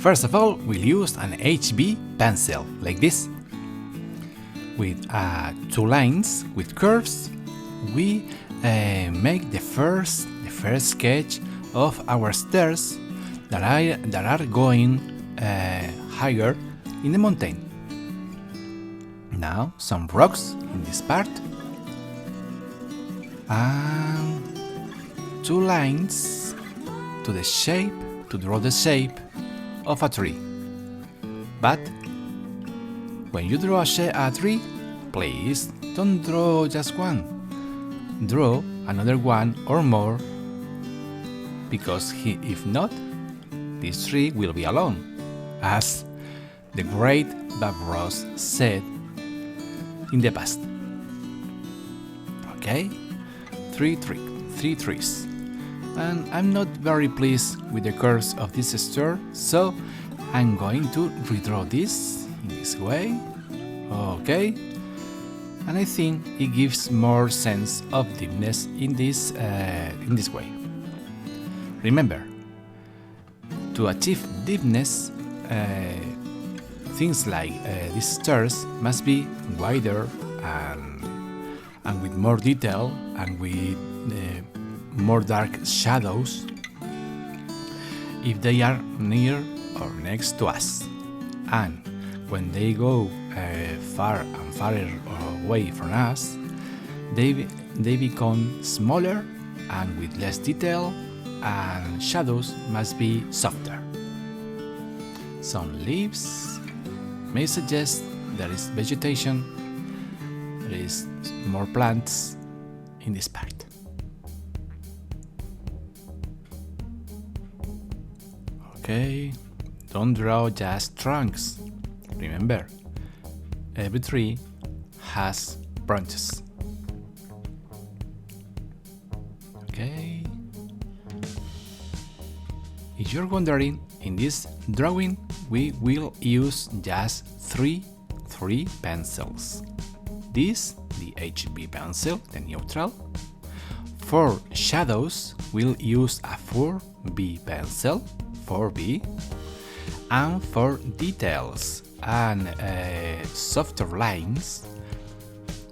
First of all, we'll use an HB pencil, like this. With 2 lines with curves, we make the first sketch of our stairs that are going higher in the mountain. Now some rocks in this part, and 2 lines to draw the shape of a tree. But when you draw a tree, please don't draw just one. Draw another one or more, because if not, this tree will be alone, as the great Bob Ross said in the past. Okay, 3 trees. And I'm not very pleased with the curves of this stair, so I'm going to redraw this in this way. Okay, and I think it gives more sense of deepness in this way. Remember, to achieve deepness, things like these stairs must be wider and with more detail and with more dark shadows if they are near or next to us, and when they go far and farther away from us, they become smaller and with less detail, and shadows must be softer. Some leaves may suggest there is vegetation, there is more plants in this part. Okay, don't draw just trunks. Remember, every tree has branches. Okay. If you're wondering, in this drawing we will use just three pencils. This, the HB pencil, the neutral. For shadows, we'll use a 4B pencil, 4B. And for details and softer lines,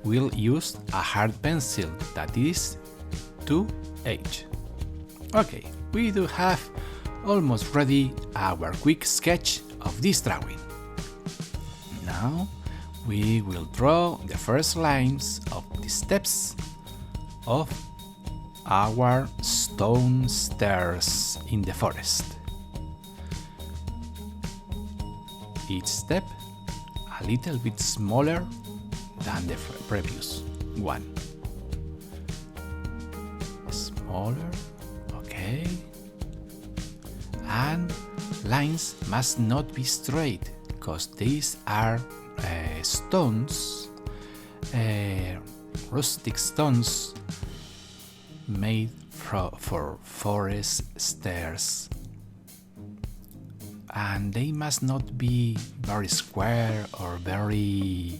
we'll use a hard pencil, that is 2H. Okay, we do have almost ready our quick sketch of this drawing. Now we will draw the first lines of the steps of our stone stairs in the forest. Each step a little bit smaller than the previous one. Smaller, okay. And lines must not be straight, because these are stones, rustic stones made for forest stairs, and they must not be very square or very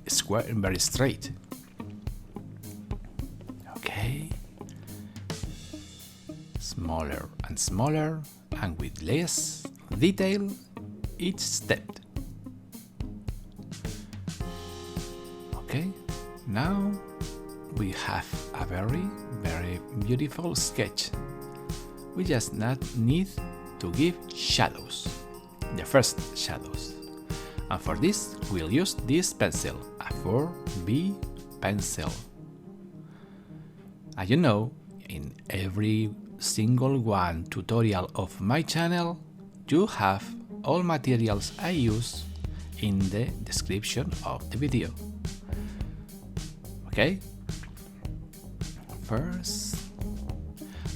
straight. Okay, smaller and smaller, and with less detail each step. Okay, now we have a very beautiful sketch. We just need to give shadows, the first shadows, and for this we'll use this pencil, a 4B pencil. As you know, in every single one tutorial of my channel, you have all materials I use in the description of the video. Okay? First,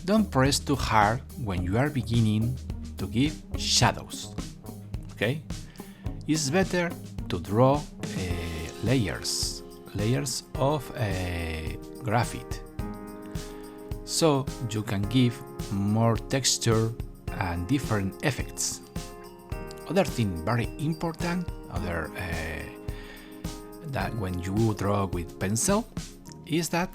don't press too hard when you are beginning to give shadows. Okay? It's better to draw layers of graphite, so you can give more texture and different effects. Other thing very important, that when you draw with pencil, is that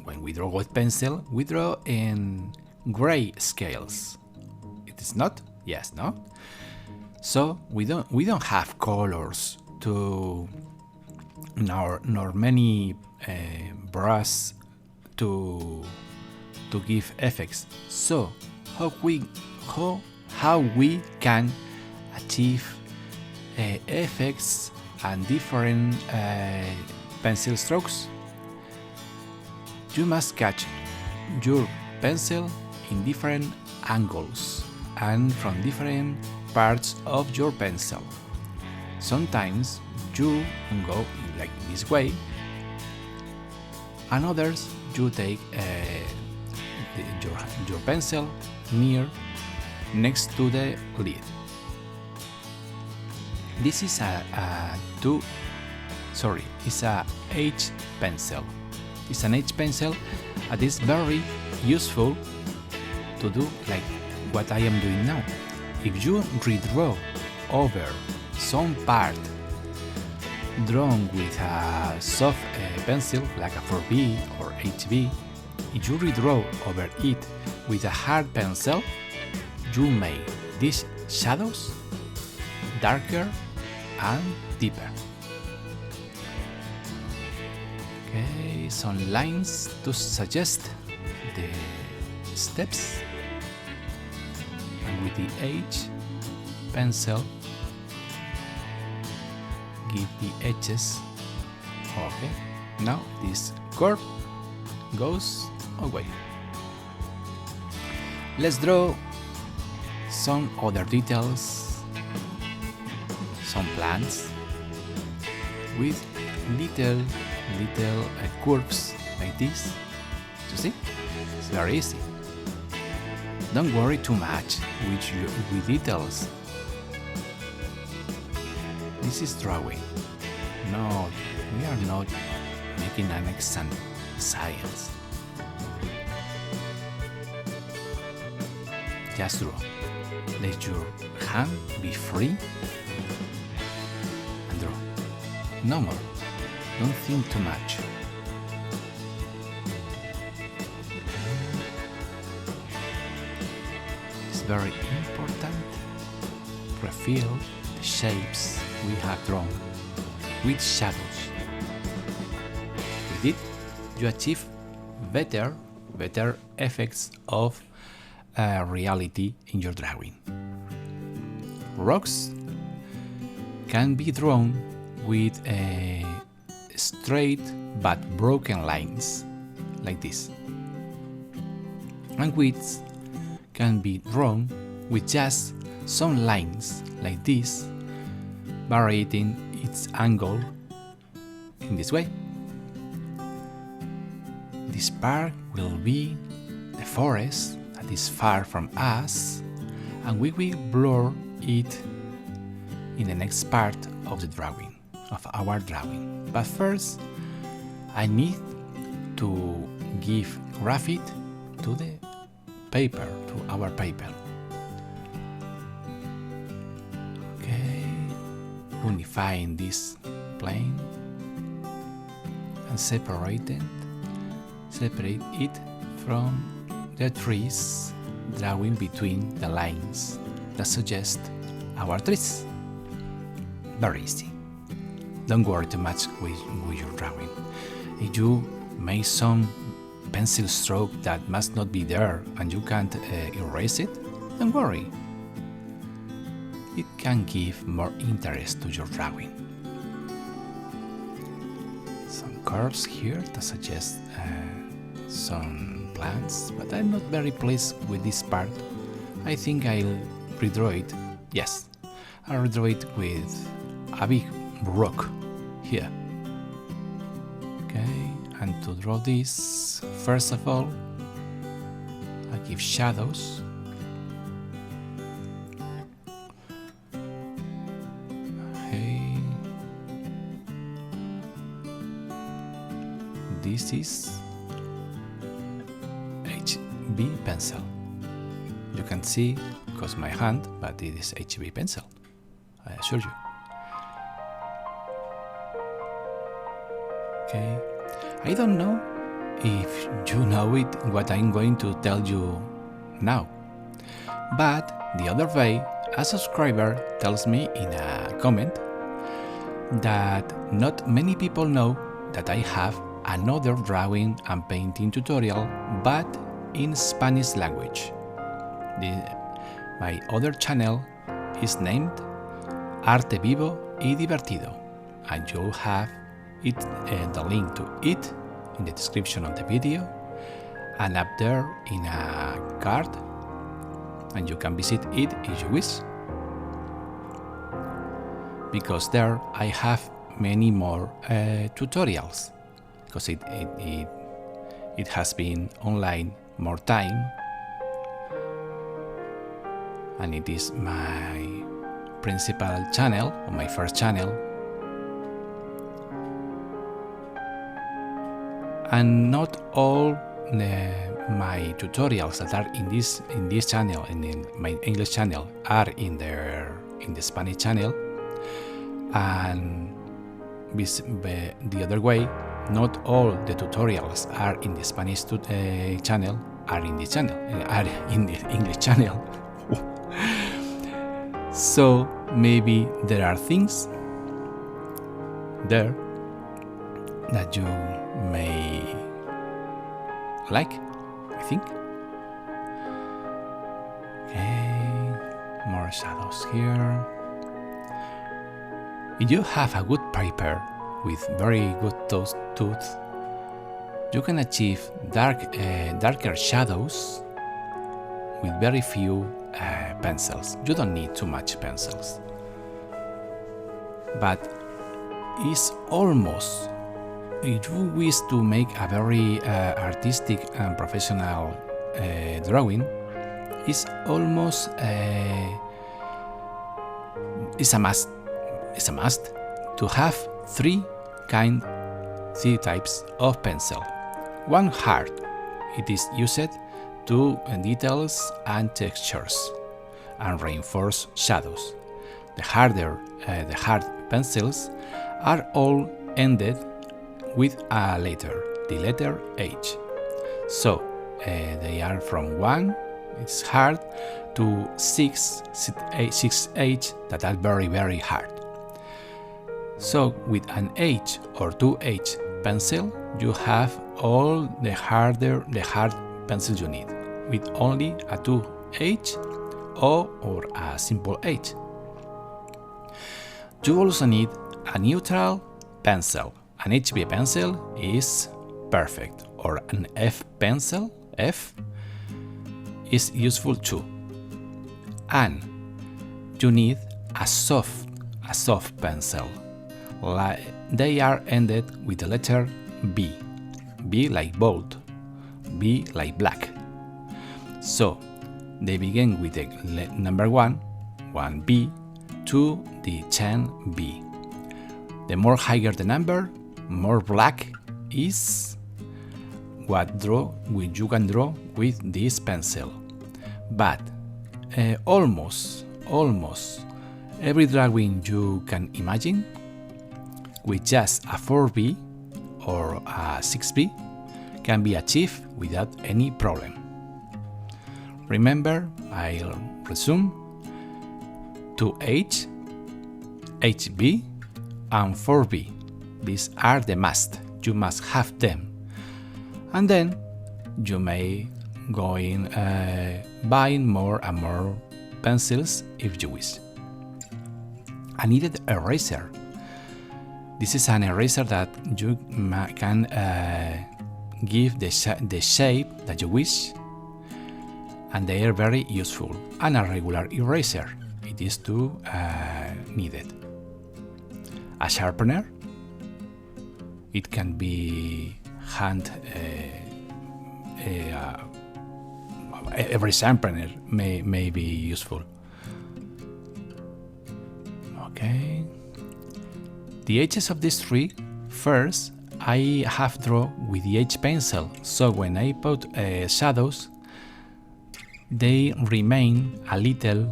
when we draw with pencil, we draw in gray scales. It is not Yes, no? So we don't have colors to nor many brush to give effects. So how we can achieve effects and different pencil strokes? You must catch your pencil in different angles and from different parts of your pencil. Sometimes you go like this way, and others you take your pencil next to the lid. This is it's a H pencil. It's an H pencil that is very useful to do like what I am doing now. If you redraw over some part drawn with a soft pencil like a 4B or HB, if you redraw over it with a hard pencil, you make these shadows darker and deeper. Okay, some lines to suggest the steps, and with the H pencil give the edges. Okay, now this curve goes away. Let's draw some other details, some plants with little curves like this. You see? It's very easy. Don't worry too much with details. This is drawing. No, we are not making an exam science. Just draw. Let your hand be free and draw. No more. Don't think too much. It's very important to refill the shapes we have drawn with shadows. With it, you achieve better effects of reality in your drawing. Rocks can be drawn with straight but broken lines like this, and widths can be drawn with just some lines like this, varying its angle in this way. This part will be the forest that is far from us, and we will blur it in the next part of the drawing, of our drawing. But first, I need to give graphite to the paper, to our paper. Okay, unifying this plane and separate it from the trees, drawing between the lines that suggest our trees. Very easy. Don't worry too much with your drawing. If you make some pencil stroke that must not be there and you can't erase it, don't worry. It can give more interest to your drawing. Some curves here to suggest some plants, but I'm not very pleased with this part. I think I'll redraw it. Yes, I'll redraw it with a big rock here. Okay, and to draw this, first of all, I give shadows. Okay, this is HB pencil. You can see because my hand, but it is HB pencil, I assure you. Okay, I don't know if you know it, what I'm going to tell you now. But the other day, a subscriber tells me in a comment that not many people know that I have another drawing and painting tutorial, but in Spanish language. My other channel is named Arte Vivo y Divertido, and you'll have the link to it in the description of the video and up there in a card, and you can visit it if you wish, because there I have many more tutorials, because it has been online more time, and it is my principal channel, or my first channel, and not all my tutorials that are in this channel and in my English channel are in the Spanish channel, and the other way, not all the tutorials are in the Spanish channel are in the English channel. So maybe there are things there that you may like, I think. Okay, more shadows here. If you have a good paper with very good tooth, you can achieve darker shadows with very few pencils. You don't need too much pencils. But it's almost, if you wish to make a very artistic and professional drawing, it's almost it's a must to have three types of pencil. One hard, it is used to details and textures and reinforce shadows. The hard pencils are all ended with a letter, the letter H. So they are from 1, it's hard, to 6 H that are very, very hard. So with an H or 2H pencil, you have all the hard pencils you need, with only a 2H or a simple H. You also need a neutral pencil. An HB pencil is perfect, or an F pencil, F, is useful too. And you need a soft pencil. They are ended with the letter B. B like bold, B like black. So they begin with the number 1B, to the 10B. The more higher the number, more black is what you can draw with this pencil. But almost every drawing you can imagine with just a 4B or a 6B can be achieved without any problem. Remember, I'll resume: 2H, HB, and 4B. These are the must. You must have them. And then you may go in buying more and more pencils if you wish. A kneaded eraser. This is an eraser that you can give the shape that you wish, and they are very useful. And a regular eraser, it is too needed. A sharpener, it can be hand. Every sharpener may be useful. Okay. The edges of these three, first I have drawn with the H pencil, so when I put shadows, they remain a little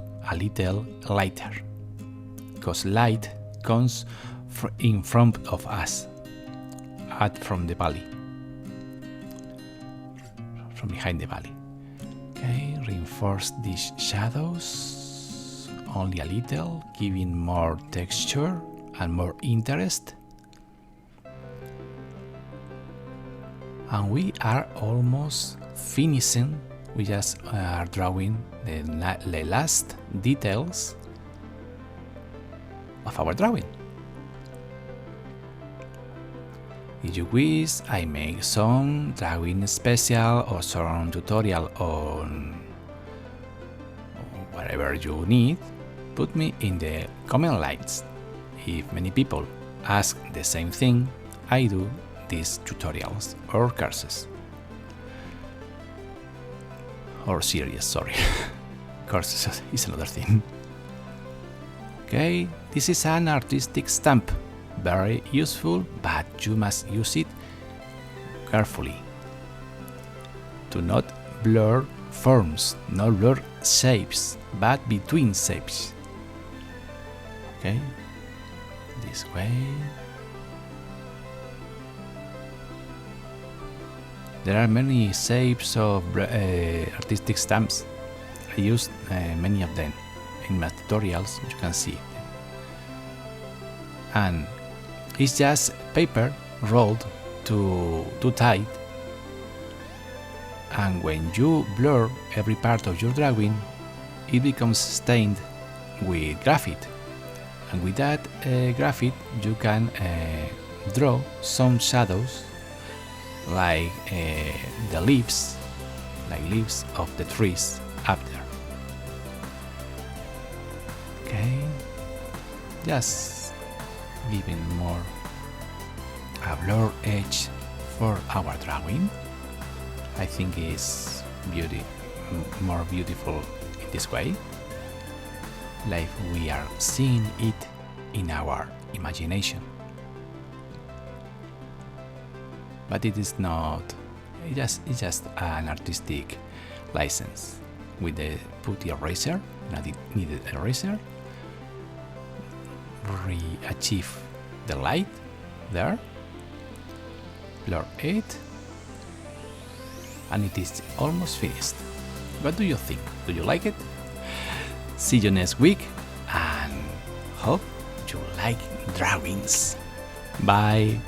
lighter, because light comes in front of us, from the valley, from behind the valley. Okay, reinforce these shadows only a little, giving more texture and more interest. And we are almost finishing. We just are drawing the last details of our drawing. If you wish, I make some drawing special or some tutorial on whatever you need. Put me in the comment lines. If many people ask the same thing, I do these tutorials or courses. Or series, sorry. Courses is another thing. Okay, this is an artistic stamp. Very useful, but you must use it carefully. Do not blur forms, not blur shapes, but between shapes. Okay, this way. There are many shapes of artistic stamps. I used many of them in my tutorials, you can see. And it's just paper rolled too tight, and when you blur every part of your drawing, it becomes stained with graphite, and with that graphite you can draw some shadows like the leaves, of the trees up there. Okay, just giving more a blur edge for our drawing. I think is more beautiful in this way, like we are seeing it in our imagination. But it is not, it's just an artistic license. With the putty eraser, needed eraser, achieve the light there, blur it, and it is almost finished. What do you think? Do you like it? See you next week, and hope you like drawings. Bye!